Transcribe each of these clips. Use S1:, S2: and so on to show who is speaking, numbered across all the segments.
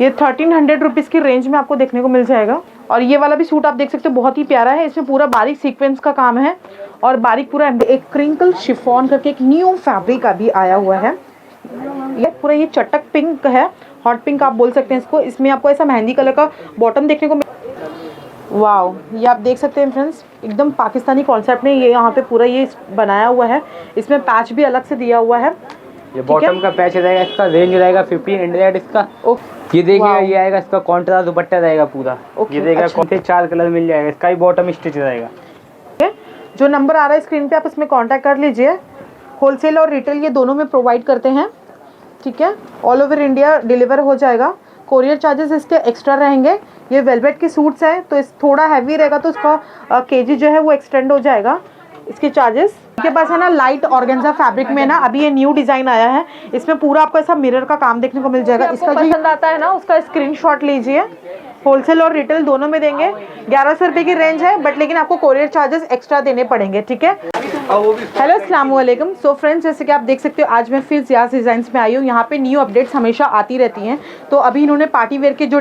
S1: ये 1300 रुपीज़ की रेंज में आपको देखने को मिल जाएगा। और ये वाला भी सूट आप देख सकते हो, बहुत ही प्यारा है। इसमें पूरा बारीक सीक्वेंस का काम है और बारीक पूरा एक क्रिंकल शिफॉन करके एक न्यू फैब्रिक अभी आया हुआ है। ये पूरा ये चटक पिंक है, हॉट पिंक आप बोल सकते हैं इसको। इसमें आपको ऐसा मेहंदी कलर का बॉटम देखने को वाओ, ये आप देख सकते हैं फ्रेंड्स, एकदम पाकिस्तानी कॉन्सेप्ट में ये यहाँ पे पूरा ये बनाया हुआ है। इसमें पैच भी अलग से दिया हुआ है।
S2: ये बॉटम का पैच रहेगा, इसका रेंज रहेगा 1500 इसका। ये देखिएगा, ये आएगा इसका कॉन्ट्रास्ट दुपट्टा रहेगा पूरा। ये देखिएगा कौन से 4 कलर मिल जाएगा, इसका ही बॉटम स्टिच रहेगा।
S1: जो नंबर आ रहा है स्क्रीन पे आप उसमें कांटेक्ट कर लीजिए। होलसेल और रिटेल ये दोनों में प्रोवाइड करते हैं, ठीक है। ऑल ओवर इंडिया डिलीवर हो जाएगा। कोरियर चार्जेस इसके एक्स्ट्रा रहेंगे। ये वेलवेट के सूट्स हैं तो इस थोड़ा हैवी रहेगा तो इसका केजी जो है वो एक्सटेंड हो जाएगा, इसके चार्जेस। के पास है ना लाइट ऑर्गेन्जा फैब्रिक में ना अभी ये न्यू डिजाइन आया है। इसमें पूरा आपको ऐसा मिरर का काम देखने को मिल जाएगा। इसका जो पसंद आता है ना उसका स्क्रीनशॉट लीजिए। होलसेल और रिटेल दोनों में देंगे। 1100 रुपये की रेंज है, बट लेकिन आपको कोरियर चार्जेस एक्स्ट्रा देने पड़ेंगे, ठीक है। हेलो अस्सलाम वालेकुम। सो फ्रेंड्स, जैसे कि आप देख सकते हो आज मैं फिर ज़ियाज़ डिज़ाइंस में आई हूँ। यहाँ पे न्यू अपडेट्स हमेशा आती रहती हैं। तो अभी इन्होंने पार्टी वेयर के जो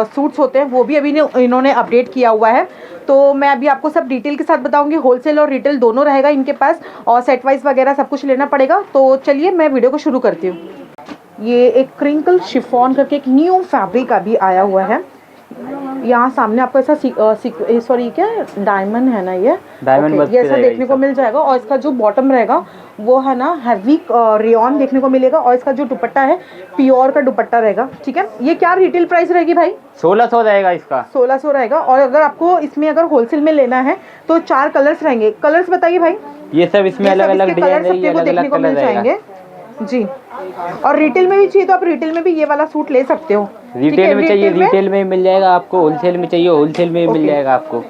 S1: सूट्स होते हैं वो भी अभी इन्होंने अपडेट किया हुआ है। तो मैं अभी आपको सब डिटेल के साथ बताऊंगी। होलसेल और रिटेल दोनों रहेगा इनके पास, और सेट वाइज वगैरह सब कुछ लेना पड़ेगा। तो चलिए मैं वीडियो को शुरू करती हूँ। ये एक क्रिंकल शिफॉन करके एक न्यू फैब्रिक अभी आया हुआ है। यहाँ सामने आपको ऐसा सॉरी क्या डायमंड है ना, ये डायमंड ये ऐसा देखने को मिल जाएगा। और इसका जो बॉटम रहेगा वो है ना हैवी रेयॉन देखने को मिलेगा। और इसका जो दुपट्टा है प्योर का दुपट्टा रहेगा, ठीक है। ये क्या रिटेल प्राइस रहेगी भाई?
S2: 1600 रहेगा इसका।
S1: 1600 रहेगा। और अगर आपको इसमें अगर होलसेल में लेना है तो 4 कलर्स रहेंगे। कलर्स बताइए भाई।
S2: ये सब इसमें अलग अलग डिजाइन
S1: देखने को मिल जाएंगे जी। और रिटेल में भी चाहिए तो आप रिटेल में भी ये वाला सूट ले सकते हो।
S2: रिटेल में चाहिए रिटेल में मिल जाएगा आपको, होलसेल में चाहिए होलसेल में मिल जाएगा आपको।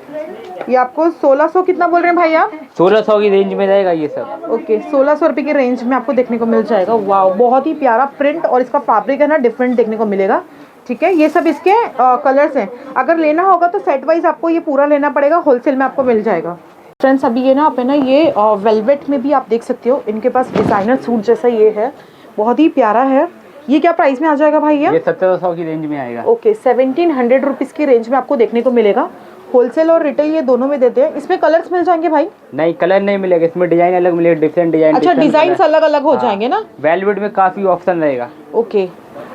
S1: ये आपको 1600 कितना बोल रहे हैं भाई आप?
S2: 1600 की रेंज में रहेगा ये सब।
S1: ओके, 1600 रुपये की रेंज में आपको देखने को मिल जाएगा। वाह, बहुत ही प्यारा प्रिंट और इसका फैब्रिक है ना डिफरेंट देखने को मिलेगा, ठीक है। ये सब इसके कलर्स हैं। अगर लेना होगा तो सेट वाइज आपको ये पूरा लेना पड़ेगा, होलसेल में आपको मिल जाएगा। फ्रेंड्स अभी ये ना आप है ना ये वेलवेट में भी आप देख सकते हो, इनके पास डिज़ाइनर सूट जैसा ये है, बहुत ही प्यारा है। ये क्या प्राइस में आ जाएगा भाई? ये
S2: 1700 की रेंज में आएगा।
S1: ओके, 1700 रुपीज़ की रेंज में आपको देखने को मिलेगा। होलसेल और रिटेल ये दोनों में देते हैं। इसमें कलर्स मिल जाएंगे भाई?
S2: नहीं, कलर नहीं मिलेगा इसमें, डिजाइन अलग मिलेगा, डिफरेंट डिजाइन।
S1: अच्छा, डिजाइन अलग अलग हो जाएंगे ना।
S2: वेलवेट में काफी ऑप्शन रहेगा।
S1: ओके,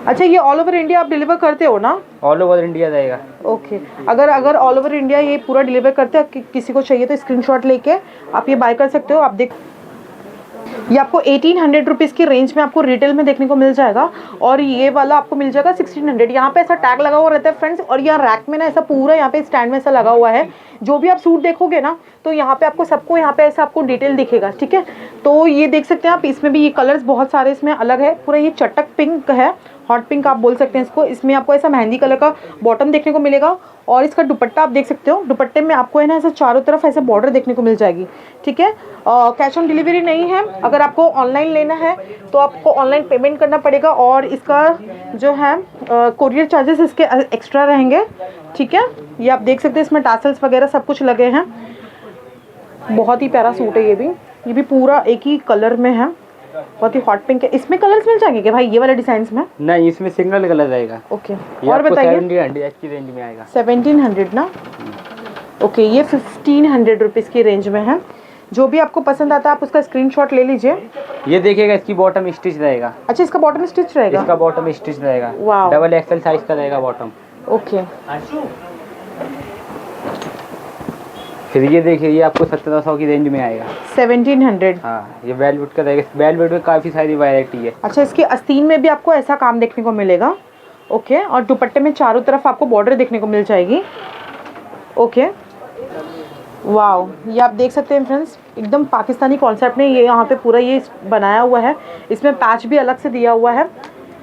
S1: अच्छा ये ऑल ओवर इंडिया आप डिलीवर करते हो ना?
S2: ऑल ओवर इंडिया रहेगा।
S1: ओके, अगर ऑल ओवर इंडिया ये पूरा डिलीवर करते हैं, किसी को चाहिए तो स्क्रीनशॉट लेके आप ये बाय कर सकते हो। आप देख, ये आपको 1800 रुपीज़ की रेंज में आपको रिटेल में देखने को मिल जाएगा। और ये वाला आपको मिल जाएगा 1600। यहाँ पे ऐसा टैग लगा हुआ रहता है फ्रेंड्स। और यहाँ रैक में ना ऐसा पूरा यहाँ पे स्टैंड में ऐसा लगा हुआ है। जो भी आप सूट देखोगे ना तो यहाँ पे आपको सबको यहाँ पे ऐसा आपको डिटेल दिखेगा, ठीक है। तो ये देख सकते हैं आप, इसमें भी ये कलर्स बहुत सारे इसमें अलग है। पूरा ये चटक पिंक है, हॉट पिंक आप बोल सकते हैं इसको। इसमें आपको ऐसा मेहंदी कलर का बॉटम देखने को मिलेगा। और इसका दुपट्टा आप देख सकते हो, दुपट्टे में आपको है ना ऐसा चारों तरफ ऐसे बॉर्डर देखने को मिल जाएगी, ठीक है। कैश ऑन डिलीवरी नहीं है। अगर आपको ऑनलाइन लेना है तो आपको ऑनलाइन पेमेंट करना पड़ेगा। और इसका जो है कोरियर चार्जेस इसके एक्स्ट्रा रहेंगे, ठीक है। ये आप देख सकते हैं, इसमें टासल्स वगैरह सब कुछ लगे हैं। बहुत ही प्यारा सूट है ये भी पूरा एक ही कलर में है, बहुत ही हॉट पिंक है। इसमें कलर्स मिल जाएंगे क्या भाई ये वाले डिजाइन में?
S2: नहीं, इसमें सिंगल कलर रहेगा।
S1: ओके, और बताइए।
S2: 1700 की रेंज में आएगा।
S1: 1700 ना। ओके, ये 1500 रुपीज़ की रेंज में है। जो भी आपको पसंद आता है आप उसका स्क्रीनशॉट ले लीजिए।
S2: ये देखिएगा, इसकी बॉटम स्टिच रहेगा।
S1: अच्छा, इसका बॉटम स्टिच रहेगा?
S2: इसका बॉटम स्टिच रहेगा।
S1: वाह,
S2: डबल एक्सेल साइज का रहेगा बॉटम।
S1: ओके,
S2: फिर ये देखिए, ये आपको 1700 की रेंज में आएगा।
S1: 1700।
S2: हाँ, ये वेलवेट का रहेगा। वेलवेट में काफ़ी सारी वैरायटी है।
S1: अच्छा, इसके आस्तीन में भी आपको ऐसा काम देखने को मिलेगा, ओके। और दुपट्टे में चारों तरफ आपको बॉर्डर देखने को मिल जाएगी, ओके। वाओ, ये आप देख सकते हैं फ्रेंड्स, एकदम पाकिस्तानी कॉन्सेप्ट में ये यहाँ पे पूरा ये बनाया हुआ है। इसमें पैच भी अलग से दिया हुआ है।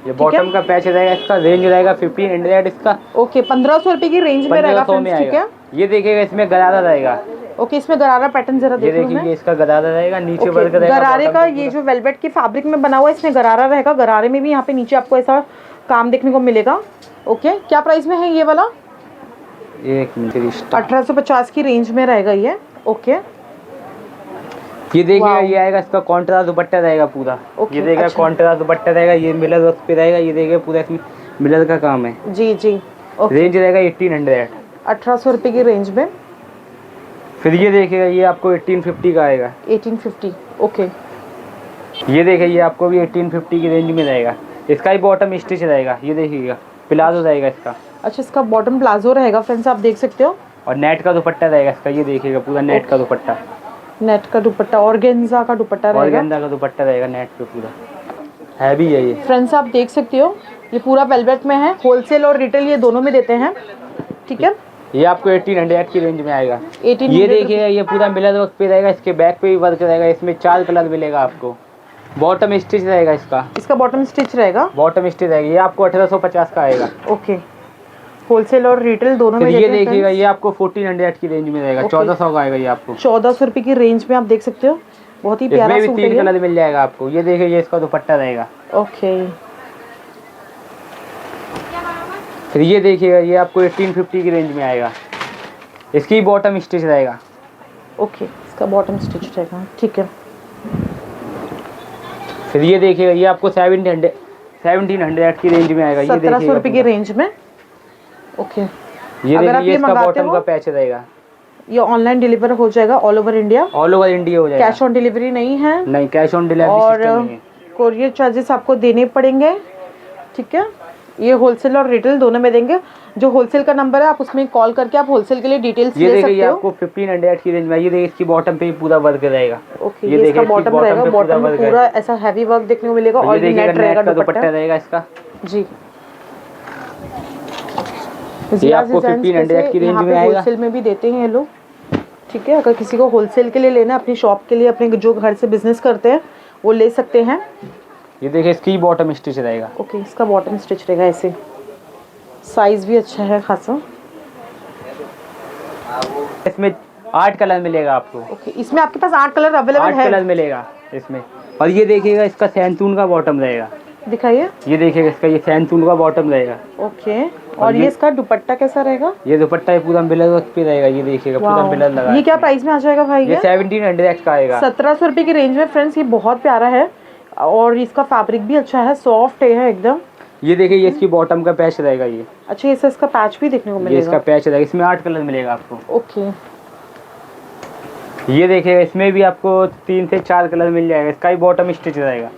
S2: ये बॉटम का पैच रहेगा, इसका रेंज रहेगा 1500 इसका।
S1: ओके, 1500 रुपये की रेंज में रहेगा फ्रेंड्स, ठीक है।
S2: ये देखिएगा, इसमें गरारा रहेगा।
S1: ओके, इसमें गरारा पैटर्न जरा देख लो।
S2: ये इसका गरारा रहेगा, नीचे वर्क रहेगा।
S1: गरारे का ये जो वेलवेट की फैब्रिक में बना हुआ है इसमें गरारा रहेगा। गरारे में भी यहाँ पे नीचे आपको ऐसा काम देखने को मिलेगा, ओके। क्या प्राइस में है ये वाला? 1850 की रेंज में रहेगा ये, ओके।
S2: ये देखिएगा, ये आएगा इसका कॉन्ट्रास्ट दुपट्टा रहेगा पूरा। ये देखिएगा, कॉन्ट्रास्ट दुपट्टा रहेगा। ये मिलर वर्क पे रहेगा। ये देखिए पूरा इसमें मिरर का काम है
S1: जी जी।
S2: रेंज रहेगा 1800।
S1: 1800 रुपये की रेंज में।
S2: फिर ये देखिएगा ये आपको 1850 का आएगा।
S1: 1850 ओके।
S2: ये देखिए ये आपको भी 1850 की रेंज में रहेगा। इसका ही बॉटम स्टिच रहेगा, ये देखिएगा प्लाजो रहेगा इसका।
S1: अच्छा इसका बॉटम प्लाजो रहेगा फ्रेंड्स, आप देख सकते हो।
S2: और नेट का दुपट्टा रहेगा इसका, ये देखिएगा पूरा नेट का दुपट्टा।
S1: नेट का दुपट्टा, ऑर्गेन्जा का दुपट्टा रहेगा।
S2: ऑर्गेन्जा का दुपट्टा रहेगा नेट पे, पूरा हैवी है ये।
S1: फ्रेंड्स आप देख सकते हो ये पूरा वेलवेट में है, होलसेल और रिटेल ये दोनों में देते हैं, ठीक है।
S2: ये आपको 1800 की रेंज में आएगा।
S1: 1800
S2: ये देखिएगा ये पूरा मिलर वर्क पे रहेगा, इसके बैक पे भी वर्क रहेगा, इसमें 4 कलर मिलेगा आपको। बॉटम स्टिच रहेगा इसका।
S1: इसका बॉटम स्टिच रहेगा।
S2: बॉटम स्टिच रहेगा, ये आपको 1850 का आएगा।
S1: ओके होलसेल और रिटेल दोनों में
S2: ये
S1: देते हैं
S2: देखिएगा ये आपको 1400 की रेंज में रहेगा। 1400 का आएगा ये आपको।
S1: 1400 रुपये की रेंज में आप देख सकते हो, बहुत ही प्यारा
S2: इसमें
S1: सूट
S2: भी
S1: है
S2: 3
S1: ये।
S2: कलर मिल जाएगा आपको। ये देखिए ये इसका दुपट्टा रहेगा।
S1: ओके
S2: फिर ये देखिएगा ये आपको 1850 की रेंज में आएगा। इसकी बॉटम स्टिच रहेगा।
S1: ओके इसका बॉटम स्टिच रहेगा, ठीक है।
S2: फिर ये देखिएगा ये आपको 1700 की रेंज में आएगा। ये
S1: 1700 रुपये की
S2: पूरा।
S1: रेंज में। ओके
S2: ये
S1: अगर आप
S2: देखिए
S1: ये
S2: इसका
S1: मंगाते
S2: बॉटम
S1: हो
S2: का पैच रहेगा।
S1: ये ऑनलाइन डिलीवर हो जाएगा all over India.
S2: All over India हो जाएगा।
S1: कैश ऑन डिलीवरी नहीं है।
S2: नहीं कैश ऑन डिलीवरी
S1: और
S2: सिस्टम नहीं है।
S1: कोरियर चार्जेस आपको देने पड़ेंगे, ठीक है। ये होलसेल और रिटेल दोनों में देंगे। जो होलसेल का नंबर है आप उसमें कॉल करके आप होलसेल के लिए डिटेल्स
S2: ये
S1: ले
S2: देखिए
S1: सकते
S2: ये
S1: हो।
S2: आपको 1500 की रेंज में। ये देखिए इसकी बॉटम पे भी पूरा वर्क रहेगा।
S1: ओके ये इसका बॉटम रहेगा, बॉटम में पूरा ऐसा हैवी वर्क देखने को मिलेगा। और ये नेट रहेगा,
S2: दुपट्टा रहेगा इसका
S1: जी।
S2: ये आपको 1500 की रेंज में आएगा।
S1: होलसेल में भी देते हैं ये लोग, ठीक है। अगर किसी को होलसेल के लिए लेना है अपनी शॉप के लिए, अपने जो घर से बिजनेस करते हैं वो ले सकते हैं।
S2: ये देखिए इसकी बॉटम स्टिच रहेगा।
S1: ओके इसका बॉटम स्टिच रहेगा ऐसे। साइज भी अच्छा है खासा।
S2: इसमें 8 कलर मिलेगा आपको।
S1: ओके इसमें आपके पास 8 कलर अवेलेबल
S2: 8
S1: है।
S2: कलर मिलेगा इसमें। और ये देखिएगा इसका सैंतून का बॉटम रहेगा।
S1: दिखाइए।
S2: ये देखिएगा इसका ये सैंतून का बॉटम रहेगा।
S1: ओके और ये इसका दुपट्टा कैसा रहेगा?
S2: ये दुपट्टा ये पूरा मिलर वर्क पे रहेगा। ये देखिएगा पूरा मिलर लगा।
S1: ये क्या प्राइस में आ जाएगा भाई?
S2: ये 1700 का आएगा।
S1: 1700 रुपये की रेंज में फ्रेंड्स। ये बहुत प्यारा है और इसका फैब्रिक भी अच्छा है, सॉफ्ट है एकदम।
S2: ये देखिए ये इसकी बॉटम का पैच रहेगा ये।
S1: अच्छा ये इसका पैच भी देखने को मिलेगा।
S2: ये इसका पैच रहेगा, इसमें 8 कलर मिलेगा आपको।
S1: ओके
S2: ये देखिएगा इसमें भी आपको 3 से 4 कलर मिल जाएगा। इसका ही बॉटम स्टिच रहेगा।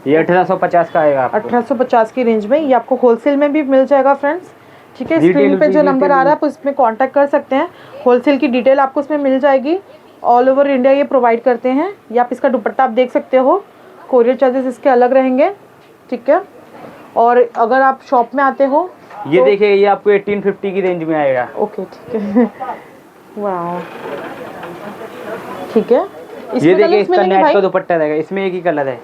S2: ये 1850 का आएगा आपको।
S1: 1850 की रेंज में। ये आपको होलसेल में भी मिल जाएगा फ्रेंड्स, ठीक है। स्क्रीन पे जो नंबर आ रहा है आप उसमें कांटेक्ट कर सकते हैं। होलसेल की डिटेल आपको उसमें मिल जाएगी। ऑल ओवर इंडिया ये प्रोवाइड करते हैं। ये आप इसका दुपट्टा आप देख सकते हो, कोरियर चार्जेस इसके अलग रहेंगे, ठीक है। और अगर आप शॉप में आते हो
S2: ये
S1: तो
S2: देखिए ये आपको 1850 की रेंज में आएगा।
S1: ओके ठीक है। वाह ठीक है।
S2: ये देखिए इसका नेट का दुपट्टा रहेगा। इसमें एक ही कलर है।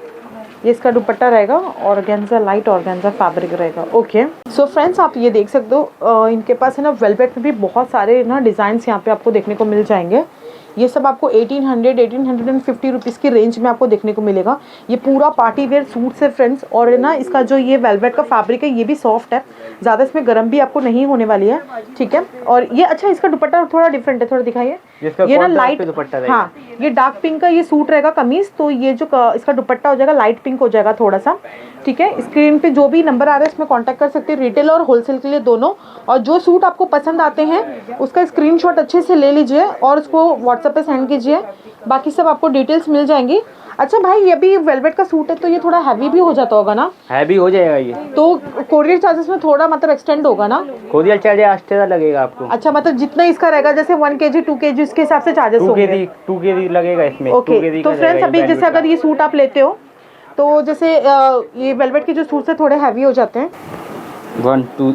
S1: ये इसका दुपट्टा रहेगा, ऑर्गेन्जा लाइट ऑर्गेन्जा फैब्रिक रहेगा। ओके सो फ्रेंड्स आप ये देख सकते हो इनके पास है ना वेलवेट में भी बहुत सारे ना डिज़ाइंस यहाँ पे आपको देखने को मिल जाएंगे। ये सब आपको 1850 रुपीज़ की रेंज में आपको देखने को मिलेगा। ये पूरा पार्टी वेयर सूट्स है फ्रेंड्स। और ना इसका जो ये वेलवेट का फैब्रिक है ये भी सॉफ्ट है, ज़्यादा इसमें गर्म भी आपको नहीं होने वाली है, ठीक है। और ये अच्छा इसका दुपट्टा थोड़ा डिफरेंट है, थोड़ा दिखाइए। ये ना लाइट, हाँ ये डार्क पिंक का ये सूट रहेगा कमीज। तो ये जो इसका दुपट्टा हो जाएगा लाइट पिंक हो जाएगा थोड़ा सा, ठीक है। स्क्रीन पे जो भी नंबर आ रहा है इसमें कांटेक्ट कर सकते हैं, रिटेल और होलसेल के लिए दोनों। और जो सूट आपको पसंद आते हैं उसका स्क्रीनशॉट अच्छे से ले लीजिए और उसको व्हाट्सएप पे सेंड कीजिए। बाकी सब आपको डिटेल्स मिल जाएंगी। अच्छा भाई ये भी वेलवेट का सूट है तो ये थोड़ा हैवी भी हो जाता होगा ना?
S2: हैवी हो जाएगा ये
S1: तो कोरियर चार्जेस में थोड़ा मतलब एक्सटेंड होगा ना?
S2: कोरियर चार्ज एक्स्ट्रा लगेगा आपको।
S1: अच्छा मतलब जितना इसका रहेगा जैसे 1 kg 2 kg उसके हिसाब से चार्जेस होंगे।
S2: 2 kg लगेगा इसमें।
S1: ओके तो फ्रेंड्स अभी जैसे अगर ये सूट आप लेते हो तो जैसे ये वेलवेट के जो सूट है थोड़े हैवी हो जाते हैं।
S2: 1 2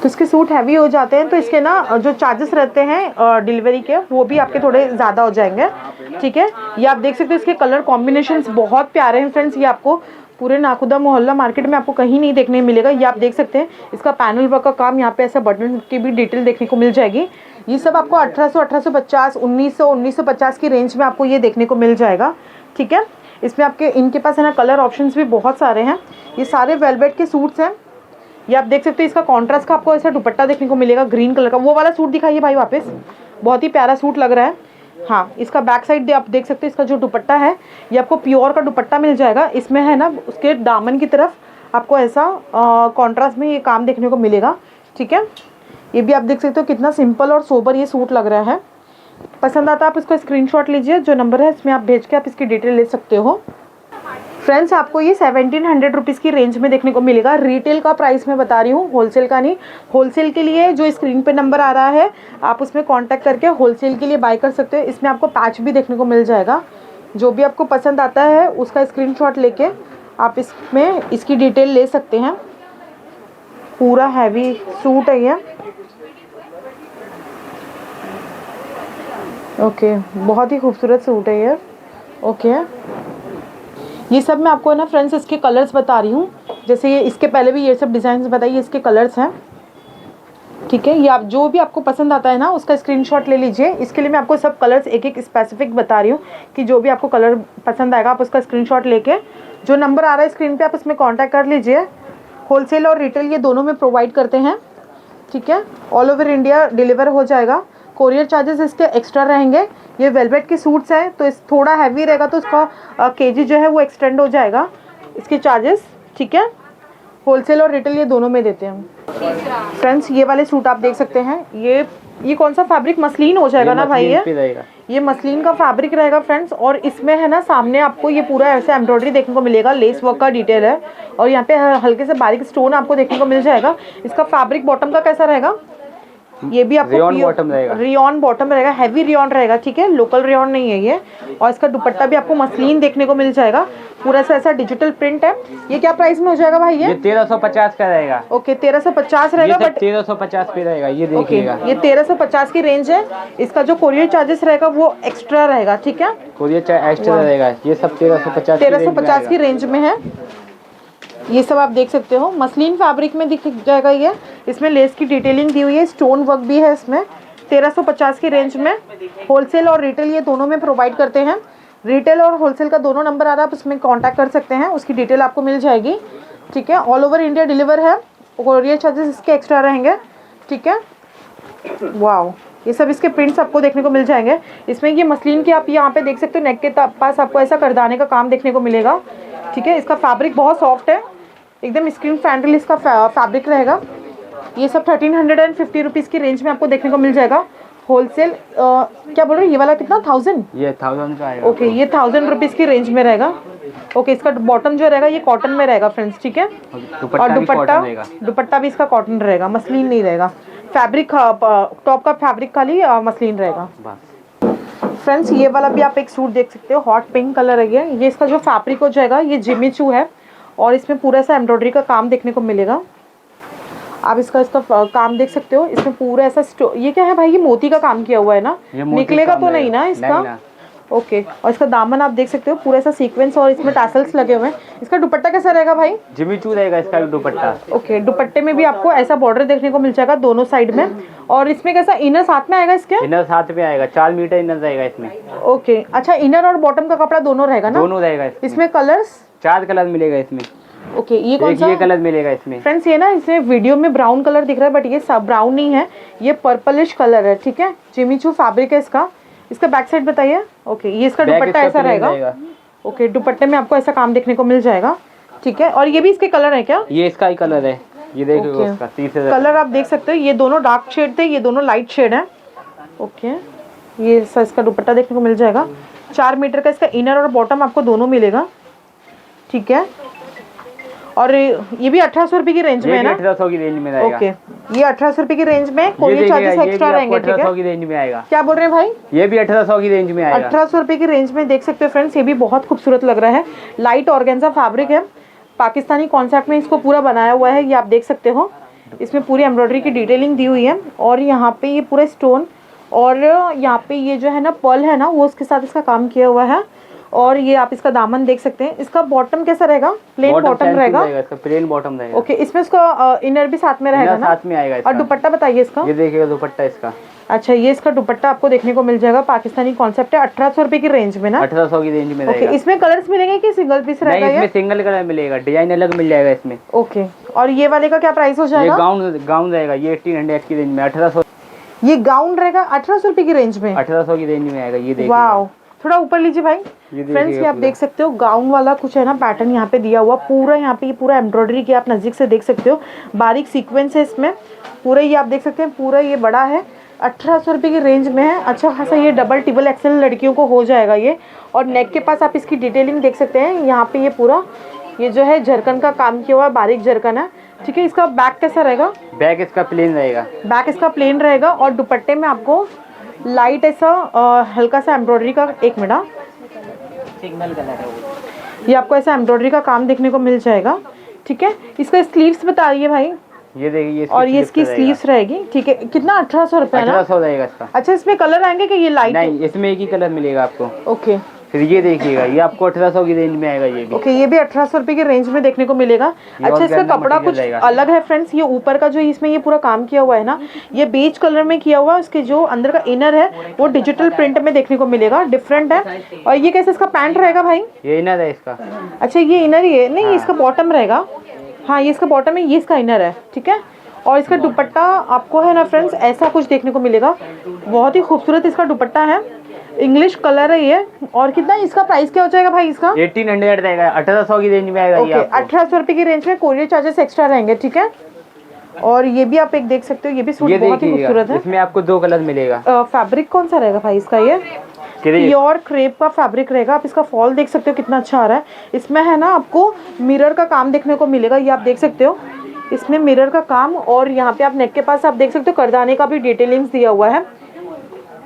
S1: तो इसके सूट हैवी हो जाते हैं तो इसके ना जो चार्जेस रहते हैं डिलीवरी के वो भी आपके थोड़े ज़्यादा हो जाएंगे, ठीक है। ये आप देख सकते हो इसके कलर कॉम्बिनेशंस बहुत प्यारे हैं फ्रेंड्स। ये आपको पूरे नाखुदा मोहल्ला मार्केट में आपको कहीं नहीं देखने मिलेगा। ये आप देख सकते हैं इसका पैनल वर्क का काम, यहाँ पे ऐसा बटन की भी डिटेल देखने को मिल जाएगी। ये सब आपको 1800, 1850, 1900, 1950 की रेंज में आपको ये देखने को मिल जाएगा, ठीक है। इसमें आपके इनके पास है ना कलर ऑप्शंस भी बहुत सारे हैं। ये सारे वेलवेट के सूट्स हैं। ये आप देख सकते हो इसका कॉन्ट्रास्ट का आपको ऐसा दुपट्टा देखने को मिलेगा ग्रीन कलर का। वो वाला सूट दिखाइए भाई वापस, बहुत ही प्यारा सूट लग रहा है। हाँ इसका बैक साइड आप देख सकते हो इसका जो दुपट्टा है ये आपको प्योर का दुपट्टा मिल जाएगा। इसमें है ना उसके दामन की तरफ आपको ऐसा कॉन्ट्रास्ट में ये काम देखने को मिलेगा। ठीक है, ये भी आप देख सकते हो कितना सिंपल और सोबर ये सूट लग रहा है। पसंद आता है आप इसको स्क्रीनशॉट लीजिए, जो नंबर है इसमें आप भेज के आप इसकी डिटेल ले सकते हो। फ्रेंड्स आपको ये 1700 रुपीज़ की रेंज में देखने को मिलेगा। रिटेल का प्राइस मैं बता रही हूँ, होलसेल का नहीं। होलसेल के लिए जो स्क्रीन पे नंबर आ रहा है आप उसमें कांटेक्ट करके होलसेल के लिए बाय कर सकते हो। इसमें आपको पैच भी देखने को मिल जाएगा। जो भी आपको पसंद आता है उसका स्क्रीनशॉट लेके आप इसमें इसकी डिटेल ले सकते हैं। पूरा हैवी सूट है ये। ओके, बहुत ही खूबसूरत सूट है ये। ओके, ये सब मैं आपको ना फ्रेंड्स इसके कलर्स बता रही हूँ। जैसे ये इसके पहले भी ये सब डिज़ाइन बताइए, इसके कलर्स हैं। ठीक है, ये आप जो भी आपको पसंद आता है ना उसका स्क्रीनशॉट ले लीजिए। इसके लिए मैं आपको सब कलर्स एक एक स्पेसिफिक बता रही हूँ कि जो भी आपको कलर पसंद आएगा आप उसका स्क्रीनशॉट लेके जो नंबर आ रहा है स्क्रीन पे आप उसमें कांटेक्ट कर लीजिए। होलसेल और रिटेल ये दोनों में प्रोवाइड करते हैं। ठीक है, ऑल ओवर इंडिया डिलीवर हो जाएगा। कोरियर चार्जेस इसके एक्स्ट्रा रहेंगे। ये वेलवेट के सूट्स हैं तो इस थोड़ा हैवी रहेगा तो उसका केजी जो है वो एक्सटेंड हो जाएगा इसके चार्जेस। ठीक है, होलसेल और रिटेल ये दोनों में देते हैं। फ्रेंड्स ये वाले सूट आप देख सकते हैं। ये कौन सा फैब्रिक, मसलिन हो जाएगा ना भाई? ये मसलिन का फैब्रिक रहेगा फ्रेंड्स। और इसमें है ना सामने आपको ये पूरा ऐसे एम्ब्रॉयडरी देखने को मिलेगा, लेस वर्क का डिटेल है और यहाँ पे हल्के से बारीक स्टोन आपको देखने को मिल जाएगा। इसका फैब्रिक बॉटम का कैसा रहेगा? ये भी आपको रियॉन बॉटम रहेगा, हैवी रियॉन रहेगा। ठीक है, लोकल रियॉन नहीं है ये। और इसका दुपट्टा भी आपको मसलिन देखने को मिल जाएगा। पूरा सा ऐसा डिजिटल प्रिंट है। ये क्या प्राइस में हो जाएगा भाई? ये
S2: 1350 का रहेगा।
S1: ओके, 1350 रहेगा, बट
S2: 1350 पे रहेगा। ये देखिएगा,
S1: ये 1350 की रेंज है। इसका जो कोरियर चार्जेस रहेगा वो एक्स्ट्रा रहेगा। ठीक है,
S2: कोरियर चार्ज एक्स्ट्रा रहेगा। ये सब
S1: 1350 की रेंज में है। ये सब आप देख सकते हो, मसलिन फैब्रिक में दिख जाएगा ये। इसमें लेस की डिटेलिंग दी हुई है, स्टोन वर्क भी है इसमें। 1350 की रेंज में होलसेल और रिटेल ये दोनों में प्रोवाइड करते हैं। रिटेल और होलसेल का दोनों नंबर आ रहा है, आप उसमें कांटेक्ट कर सकते हैं, उसकी डिटेल आपको मिल जाएगी। ठीक है, ऑल ओवर इंडिया डिलीवर है। कोरियर चार्जेस इसके एक्स्ट्रा रहेंगे। ठीक है, वाओ, ये सब इसके प्रिंट्स आपको देखने को मिल जाएंगे। इसमें ये मसलिन की आप यहाँ पे देख सकते हो, नेक के पास आपको ऐसा करदाने का काम देखने को मिलेगा। ठीक है, इसका फैब्रिक बहुत सॉफ्ट है, एकदम स्क्रीन फ्रेंडली इसका फैब्रिक रहेगा। ये सब 1350 रुपीज़ की रेंज में आपको देखने को मिल जाएगा। होलसेल क्या बोल रहे हो, ये वाला कितना? 1000?
S2: ये 1000 का आएगा।
S1: ओके, ये 1000 रुपीज़ की रेंज में रहेगा। ओके, इसका बॉटम जो रहेगा ये कॉटन में रहेगा फ्रेंड्स। ठीक है, और दुपट्टा भी इसका कॉटन रहेगा, मसलिन नहीं रहेगा। फैब्रिक टॉप का फैब्रिक खाली मसलिन रहेगा। फ्रेंड्स ये वाला भी आप एक सूट देख सकते हो, हॉट पिंक कलर है ये। इसका जो फैब्रिक हो जाएगा ये जिमी चू है और इसमें पूरा सा एम्ब्रॉयडरी का काम देखने को मिलेगा। आप इसका काम देख सकते हो। इसमें पूरा ऐसा ये क्या है भाई? ये मोती का काम किया हुआ है ना, निकलेगा तो नहीं ना इसका? ओके, और इसका दामन आप देख सकते हो पूरा ऐसा सीक्वेंस और इसमें टैसल्स लगे हुए हैं। इसका दुपट्टा कैसा रहेगा भाई?
S2: जिमी चू रहेगा इसका दुपट्टा।
S1: ओके, दुपट्टे में भी आपको ऐसा बॉर्डर देखने को मिल जाएगा दोनों साइड में। और इसमें कैसा इनर साथ में आएगा? इसके
S2: इनर साथ में आएगा, 4 मीटर इनर रहेगा इसमें।
S1: ओके, अच्छा, इनर और बॉटम का कपड़ा दोनों रहेगा ना?
S2: दोनों रहेगा।
S1: इसमें कलर्स
S2: 4 कलर मिलेगा इसमें।
S1: ओके, ये कौन सा?
S2: ये कलर मिलेगा इसमें
S1: फ्रेंड्स। ये ना इसमें वीडियो में ब्राउन कलर दिख रहा है बट ये सब ब्राउन नहीं है, ये पर्पलिश कलर है। ठीक है, जिमी चू फैब्रिक है इसका। इसका बैक साइड बताइए। ओके, ये इसका दुपट्टा ऐसा रहेगा। ओके, दुपट्टे में आपको ऐसा काम देखने को मिल जाएगा। ठीक है, और ये भी इसके कलर है क्या?
S2: ये इसका ही कलर है, ये देखो इसका तीसरा
S1: कलर आप देख सकते हो। ये दोनों डार्क शेड थे, ये दोनों लाइट शेड है। ओके, ये इसका दुपट्टा देखने को मिल जाएगा। 4 मीटर का इसका इनर और बॉटम आपको दोनों मिलेगा। ठीक है, और ये भी 1800 रुपए की रेंज में है ना?
S2: 1800 की रेंज में रहेगा।
S1: ओके, ये 1800 रुपए की रेंज में, कोरियर चार्जेस एक्स्ट्रा रहेंगे। ठीक है,
S2: 1800 की रेंज में आएगा।
S1: क्या बोल रहे हैं भाई?
S2: ये भी 1800 की रेंज में आएगा।
S1: 1800 रुपए की रेंज में देख सकते हो फ्रेंड्स। ये भी बहुत खूबसूरत लग रहा है, लाइट ऑर्गेन्जा फैब्रिक है, पाकिस्तानी कॉन्सेप्ट में इसको पूरा बनाया हुआ है। ये आप देख सकते हो, इसमें पूरी एम्ब्रॉयडरी की डिटेलिंग दी हुई है और यहाँ पे ये पूरा स्टोन और यहाँ पे ये जो है ना पर्ल है ना वो उसके साथ इसका काम किया हुआ है। और ये आप इसका दामन देख सकते हैं। इसका बॉटम कैसा रहेगा? प्लेन बॉटम रहेगा।
S2: इसका प्लेन बॉटम रहेगा।
S1: ओके, इसमें इसका इनर भी साथ में रहेगा ना?
S2: साथ में आएगा।
S1: और दुपट्टा बताइए इसका।
S2: ये देखिएगा दुपट्टा इसका।
S1: अच्छा, ये इसका दुपट्टा आपको देखने को मिल जाएगा। पाकिस्तानी कॉन्सेप्ट है, 1800 रुपए की रेंज में ना?
S2: 1800 की रेंज में रहेगा।
S1: ओके, इसमें कलर्स मिलेंगे कि सिंगल पीस रहेगा?
S2: नहीं, इसमें सिंगल कलर मिलेगा, डिजाइन अलग मिल जाएगा इसमें।
S1: ओके, और ये वाले का क्या प्राइस हो जाएगा?
S2: ये गाउन रहेगा, ये 1800 की रेंज में। 1800
S1: ये गाउन रहेगा 1800 रुपए की रेंज में।
S2: 1800 की रेंज में आएगा। ये देखिए,
S1: वाओ, थोड़ा ऊपर लीजिए भाई। फ्रेंड्स ये आप देख सकते हो गाउन वाला कुछ है ना पैटर्न यहाँ पे दिया हुआ पूरा, यहाँ पे ये पूरा एम्ब्रॉयडरी किया, आप नज़दीक से देख सकते हो, बारीक सीक्वेंस है इसमें पूरा, ये आप देख सकते हैं पूरा ये बड़ा है, 1800 रुपये की रेंज में है। अच्छा खासा ये डबल टिबल एक्सेल लड़कियों को हो जाएगा ये। और नेक के पास आप इसकी डिटेलिंग देख सकते हैं, यहाँ पे ये पूरा ये जो है झरकन का काम किया हुआ है, बारीक झरकन है, ठीक है। इसका बैक कैसा रहेगा?
S2: बैक इसका प्लेन रहेगा,
S1: बैक इसका प्लेन रहेगा और दुपट्टे में आपको लाइट ऐसा हल्का सा एम्ब्रॉयडरी का, एक मिनट,
S2: सिग्नल कलर है
S1: ये आपको ऐसा एम्ब्रॉयडरी का काम देखने को मिल जाएगा, ठीक है। इसका स्लीव्स बता रही है भाई,
S2: ये देखिए,
S1: और ये इसकी स्लीव्स रहेगी, ठीक है। कितना? 1800 रुपये ना?
S2: 1800 रहेगा इसका।
S1: अच्छा इसमें कलर आएंगे कि ये लाइट?
S2: नहीं, इसमें एक ही कलर मिलेगा आपको।
S1: ओके।
S2: फिर ये देखिएगा, ये आपको 1800 की रेंज में आएगा ये भी।
S1: ओके, ये भी 1800 रुपये की रेंज में देखने को मिलेगा। अच्छा इसका कपड़ा कुछ अलग है फ्रेंड्स, ये ऊपर का जो इसमें ये पूरा काम किया हुआ है ना, ये बेज कलर में किया हुआ है, उसके जो अंदर का इनर है वो डिजिटल प्रिंट में देखने को मिलेगा, डिफरेंट है। और ये कैसे इसका पैंट रहेगा भाई?
S2: ये इनर है इसका।
S1: अच्छा ये इनर ही है? नहीं ये इसका बॉटम रहेगा, हाँ ये इसका बॉटम है, ये इसका इनर है, ठीक है। और इसका दुपट्टा आपको है ना फ्रेंड्स ऐसा कुछ देखने को मिलेगा, बहुत ही खूबसूरत इसका दुपट्टा है, इंग्लिश कलर है ये। और कितना इसका प्राइस क्या हो जाएगा भाई इसका?
S2: 1800 रहेगा, 1800 की रेंज में आएगा।
S1: ओके, 1800 रुपये की रेंज में, कोरियर चार्जेस एक्स्ट्रा रहेंगे, ठीक है। और ये भी आप एक देख सकते हो, ये भी सूट बहुत ही खूबसूरत है।
S2: इसमें आपको 2 कलर मिलेगा।
S1: फैब्रिक कौन सा रहेगा भाई इसका? ये प्योर क्रेप का फैब्रिक रहेगा। आप इसका फॉल देख सकते हो कितना अच्छा आ रहा है। इसमें है ना आपको मिरर का काम देखने को मिलेगा, ये आप देख सकते हो, इसमें मिरर का काम। और यहाँ पे आप नेक के पास आप देख सकते हो करदाने का भी डिटेलिंग्स दिया हुआ है।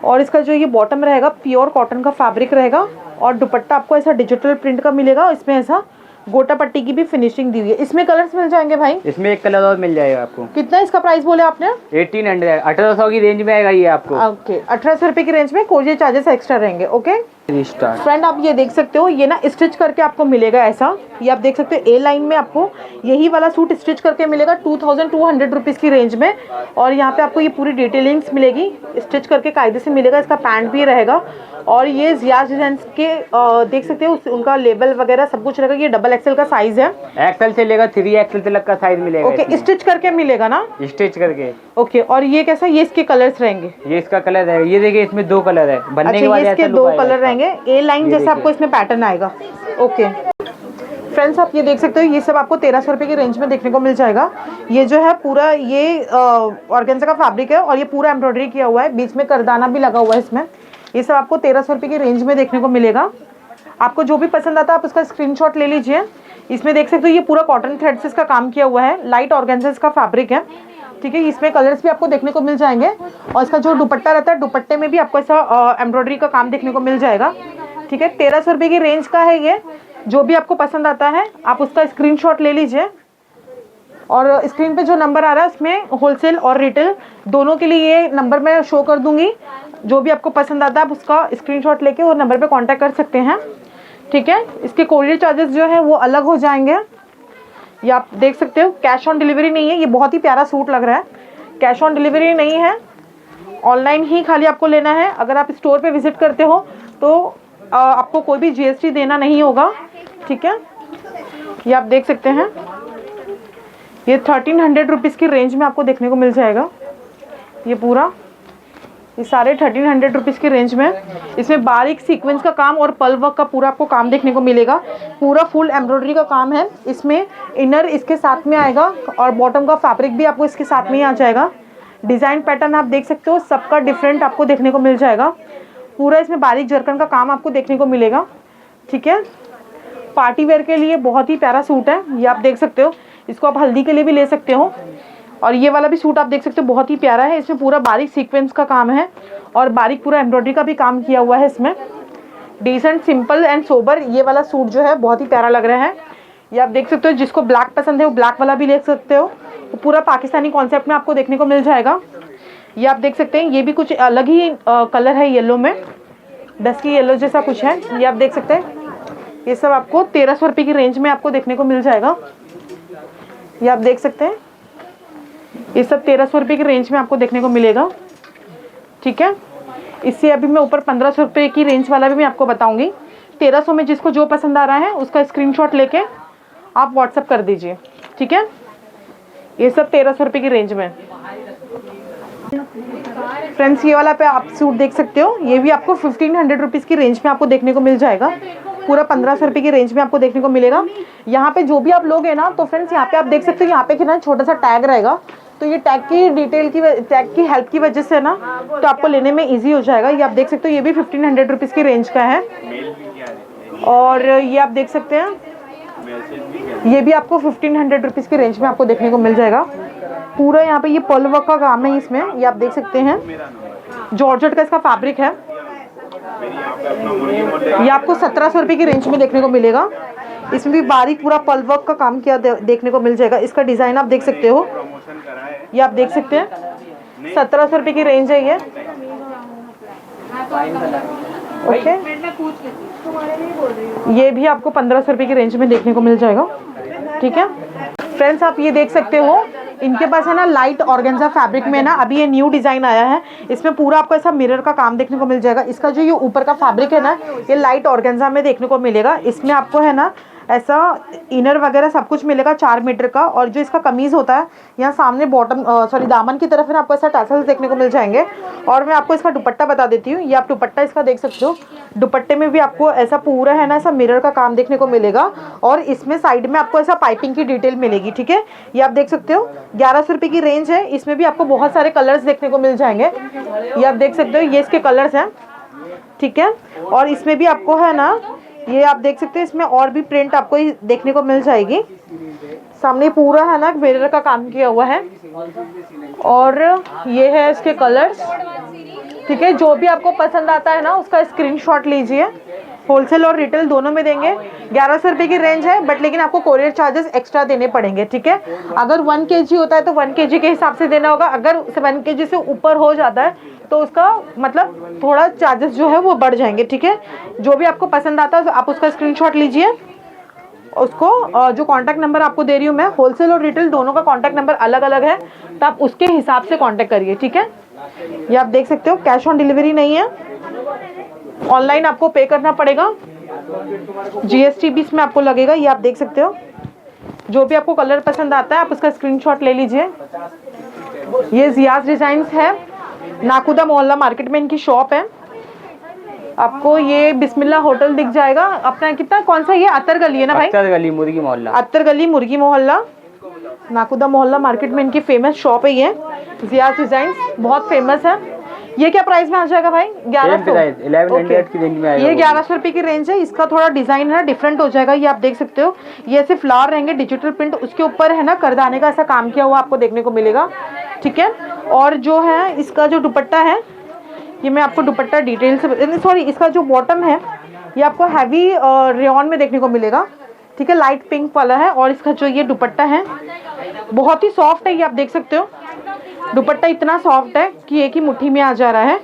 S1: और इसका जो ये बॉटम रहेगा प्योर कॉटन का फैब्रिक रहेगा। और दुपट्टा आपको ऐसा डिजिटल प्रिंट का मिलेगा, इसमें ऐसा गोटा पट्टी की भी फिनिशिंग दी हुई है। इसमें कलर्स मिल जाएंगे भाई?
S2: इसमें एक कलर और मिल जाएगा आपको।
S1: कितना इसका प्राइस बोले आपने?
S2: 1800, 1800 की रेंज में आएगा ये आपको।
S1: ओके, 1800 रुपये की रेंज में, कोरियर चार्जेस एक्स्ट्रा रहेंगे। ओके फ्रेंड आप ये देख सकते हो, ये ना स्टिच करके आपको मिलेगा ऐसा, ये आप देख सकते हो ए लाइन में आपको यही वाला सूट स्टिच करके मिलेगा 2200 रुपीज़ की रेंज में। और यहाँ पे आपको ये पूरी डिटेलिंग्स मिलेगी, स्टिच करके कायदे से मिलेगा। इसका पैंट भी रहेगा। और ये जियाज डिजाइन के देख सकते हो उनका लेबल वगैरह सब कुछ रहेगा। ये डबल एक्सेल का साइज है,
S2: एक्सेल से लेकर 3XL तक का साइज मिलेगा।
S1: ओके, स्टिच करके मिलेगा ना?
S2: स्टिच करके।
S1: ओके, और ये कैसा? ये इसके कलर्स रहेंगे,
S2: ये इसका कलर है, ये देखिए इसमें 2 कलर है बनने के बाद।
S1: अच्छा, इसके 2 कलर रहेंगे, ए लाइन जैसा आपको इसमें पैटर्न आएगा। ओके फ्रेंड्स आप ये देख सकते हो, ये सब आपको 1300 रुपये की रेंज में देखने को मिल जाएगा। ये जो है पूरा ये ऑर्गेन्जा का फैब्रिक है और ये पूरा एम्ब्रॉयडरी किया हुआ है, बीच में करदाना भी लगा हुआ है इसमें। ये सब आपको 1300 रुपये की रेंज में देखने को मिलेगा। आपको जो भी पसंद आता है आप उसका स्क्रीनशॉट ले लीजिए। इसमें देख सकते हो ये पूरा कॉटन थ्रेड से इसका काम किया हुआ है, लाइट ऑर्गेन्जा का फैब्रिक है, ठीक है। इसमें कलर्स भी आपको देखने को मिल जाएंगे। और इसका जो दुपट्टा रहता है, दुपट्टे में भी आपको ऐसा एम्ब्रॉयडरी का काम देखने को मिल जाएगा, ठीक है। 1300 रुपये की रेंज का है ये। जो भी आपको पसंद आता है आप उसका स्क्रीनशॉट ले लीजिए। और स्क्रीन पे जो नंबर आ रहा है उसमें होलसेल और रिटेल दोनों के लिए ये नंबर मैं शो कर दूंगी। जो भी आपको पसंद आता है आप उसका स्क्रीनशॉट लेके वो नंबर पे कांटेक्ट कर सकते हैं, ठीक है। इसके कोरियर चार्जेस जो है वो अलग हो जाएंगे। ये आप देख सकते हो कैश ऑन डिलीवरी नहीं है। ये बहुत ही प्यारा सूट लग रहा है, कैश ऑन डिलीवरी नहीं है, ऑनलाइन ही खाली आपको लेना है। अगर आप स्टोर पे विजिट करते हो तो आपको कोई भी GST देना नहीं होगा, ठीक है। ये आप देख सकते हैं, ये 1300 रुपीज़ की रेंज में आपको देखने को मिल जाएगा। ये पूरा ये सारे 1300 रुपीज़ की रेंज में। इसमें बारीक सीक्वेंस का काम और पल वर्क का पूरा आपको काम देखने को मिलेगा। पूरा फुल एम्ब्रॉयडरी का काम है। इसमें इनर इसके साथ में आएगा और बॉटम का फैब्रिक भी आपको इसके साथ में ही आ जाएगा। डिज़ाइन पैटर्न आप देख सकते हो सबका डिफरेंट आपको देखने को मिल जाएगा। पूरा इसमें बारीक जरकन का काम आपको देखने को मिलेगा, ठीक है। पार्टी वेयर के लिए बहुत ही प्यारा सूट है। ये आप देख सकते हो, इसको आप हल्दी के लिए भी ले सकते हो। और ये वाला भी सूट आप देख सकते हो बहुत ही प्यारा है। इसमें पूरा बारीक सीक्वेंस का काम है और बारीक पूरा एम्ब्रॉयडरी का भी काम किया हुआ है इसमें। डिसेंट सिंपल एंड सोबर ये वाला सूट जो है बहुत ही प्यारा लग रहा है। ये आप देख सकते हो, जिसको ब्लैक पसंद है वो ब्लैक वाला भी ले सकते हो। वो पूरा पाकिस्तानी कॉन्सेप्ट में आपको देखने को मिल जाएगा। ये आप देख सकते हैं, ये भी कुछ अलग ही कलर है, येलो में डस्की येलो जैसा कुछ है। ये आप देख सकते हैं, ये सब आपको 1300 रुपये की रेंज में आपको देखने को मिल जाएगा। ये आप देख सकते हैं, ये सब 1300 रुपये की रेंज में आपको देखने को मिलेगा, ठीक है। इससे अभी मैं ऊपर 1500 रुपये की रेंज वाला भी मैं आपको बताऊंगी। 1300 में जिसको जो पसंद आ रहा है उसका स्क्रीनशॉट लेके आप व्हाट्सअप कर दीजिए, ठीक है। ये सब 1300 रुपये की रेंज में। फ्रेंड्स ये वाला पे आप सूट देख सकते हो, ये भी आपको 1500 रुपीज़ की रेंज में आपको देखने को मिल जाएगा। पूरा 1500 रुपये की रेंज में आपको देखने को मिलेगा। यहाँ पे जो भी आप लोगे ना, तो फ्रेंड्स यहाँ पे आप देख सकते हो, यहाँ पे कि ना छोटा सा टैग रहेगा, तो ये टैग की डिटेल की टैग की हेल्प की वजह से ना, तो आपको लेने में ईजी हो जाएगा। ये आप देख सकते हो, ये भी 1500 रुपीज़ की रेंज का है। और ये आप देख सकते हैं, ये भी आपको 1500 रुपीज़ की रेंज में आपको देखने को मिल जाएगा। पूरा यहाँ पे ये पर्ल वर्क का काम है इसमें, ये आप देख सकते हैं। जॉर्जेट का इसका फैब्रिक है। ये आपको 1700 रुपये की रेंज में देखने को मिलेगा। इसमें भी बारीक पूरा पर्ल वर्क का काम किया देखने को मिल जाएगा। इसका डिज़ाइन आप देख सकते हो, ये आप देख सकते हैं। 1700 रुपये की रेंज है ये। ओके, ये भी आपको 1500 रुपये की रेंज में देखने को मिल जाएगा। ठीक है फ्रेंड्स, आप ये देख सकते हो, इनके पास है ना लाइट ऑर्गेन्जा फैब्रिक में ना अभी ये न्यू डिज़ाइन आया है। इसमें पूरा आपको ऐसा मिरर का काम देखने को मिल जाएगा। इसका जो ये ऊपर का फैब्रिक है ना, ये लाइट ऑर्गेन्जा में देखने को मिलेगा। इसमें आपको है ना ऐसा इनर वगैरह सब कुछ मिलेगा 4 मीटर का। और जो इसका कमीज़ होता है, यहाँ सामने बॉटम दामन की तरफ है ना, आपको ऐसा टैसल्स देखने को मिल जाएंगे। और मैं आपको इसका दुपट्टा बता देती हूँ। ये आप दुपट्टा इसका देख सकते हो। दुपट्टे में भी आपको ऐसा पूरा है ना ऐसा मिरर का काम देखने को मिलेगा। और इसमें साइड में आपको ऐसा पाइपिंग की डिटेल मिलेगी। ठीक है, ये आप देख सकते हो, 1100 रुपये की रेंज है। इसमें भी आपको बहुत सारे कलर्स देखने को मिल जाएंगे। ये आप देख सकते हो, ये इसके कलर्स हैं। ठीक है, और इसमें भी आपको है ना, ये आप देख सकते हैं, इसमें और भी प्रिंट आपको देखने को मिल जाएगी। सामने पूरा है ना मिरर का काम किया हुआ है। और ये है इसके कलर्स। ठीक है, जो भी आपको पसंद आता है ना, उसका स्क्रीनशॉट लीजिए। होलसेल और रिटेल दोनों में देंगे। 1100 रुपये की रेंज है, बट लेकिन आपको कोरियर चार्जेस एक्स्ट्रा देने पड़ेंगे। ठीक है, अगर 1 kg होता है तो 1 kg के हिसाब से देना होगा। अगर 1 kg से ऊपर हो जाता है तो उसका मतलब थोड़ा चार्जेस जो है वो बढ़ जाएंगे। ठीक है, जो भी आपको पसंद आता है आप उसका स्क्रीनशॉट लीजिए। उसको जो कॉन्टैक्ट नंबर आपको दे रही हूँ मैं, होलसेल और रिटेल दोनों का कॉन्टैक्ट नंबर अलग अलग है, तो आप उसके हिसाब से कॉन्टैक्ट करिए। ठीक है, ये आप देख सकते हो, कैश ऑन डिलीवरी नहीं है, ऑनलाइन आपको पे करना पड़ेगा। GST भी इसमें आपको लगेगा। ये आप देख सकते हो, जो भी आपको कलर पसंद आता है आप उसका स्क्रीनशॉट ले लीजिए। ये जियाज डिजाइन्स है, नाकुदा मोहल्ला मार्केट में इनकी शॉप है। आपको ये बिस्मिल्लाह होटल दिख जाएगा अपना। कितना कौन सा, ये अत्तर गली है ना भाई?
S2: अत्तर गली मुर्गी मोहल्ला।
S1: अत्तर गली मुर्गी मोहल्ला, नाकुदा मोहल्ला मार्केट में इनकी फेमस शॉप है। ये जियाज डिजाइन्स बहुत फेमस है। ये क्या प्राइस में आ जाएगा भाई?
S2: 1100 की रेंज में आएगा।
S1: ये 1100 रुपये की रेंज है। इसका थोड़ा डिजाइन है डिफरेंट हो जाएगा। ये आप देख सकते हो, ये ऐसे फ्लावर रहेंगे डिजिटल प्रिंट, उसके ऊपर है ना करदाने का ऐसा काम किया हुआ आपको देखने को मिलेगा। ठीक है, और जो है इसका जो दुपट्टा है, ये मैं आपको दुपट्टा डिटेल से, सॉरी, इसका जो बॉटम है ये आपको हैवी रेयॉन में देखने को मिलेगा। ठीक है, लाइट पिंक वाला है। और इसका जो ये दुपट्टा है बहुत ही सॉफ्ट है। ये आप देख सकते हो, दुपट्टा इतना सॉफ्ट है कि एक ही मुट्ठी में आ जा रहा है।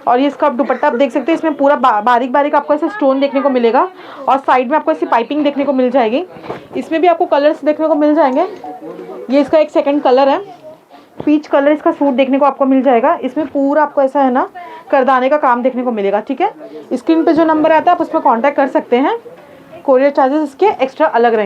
S1: और ये इसका दुपट्टा आप देख सकते हैं, इसमें पूरा बारीक बारीक आपको ऐसे स्टोन देखने को मिलेगा। और साइड में आपको ऐसी पाइपिंग देखने को मिल जाएगी। इसमें भी आपको कलर्स देखने को मिल जाएंगे। ये इसका एक सेकंड कलर है, पीच कलर इसका सूट देखने को आपको मिल जाएगा। इसमें पूरा आपको ऐसा है ना करदाने का काम देखने को मिलेगा। ठीक है, स्क्रीन पे जो नंबर आता है आप उस पर कॉन्टैक्ट कर सकते हैं। कोरियर चार्जेस इसके एक्स्ट्रा अलग रहेंगे।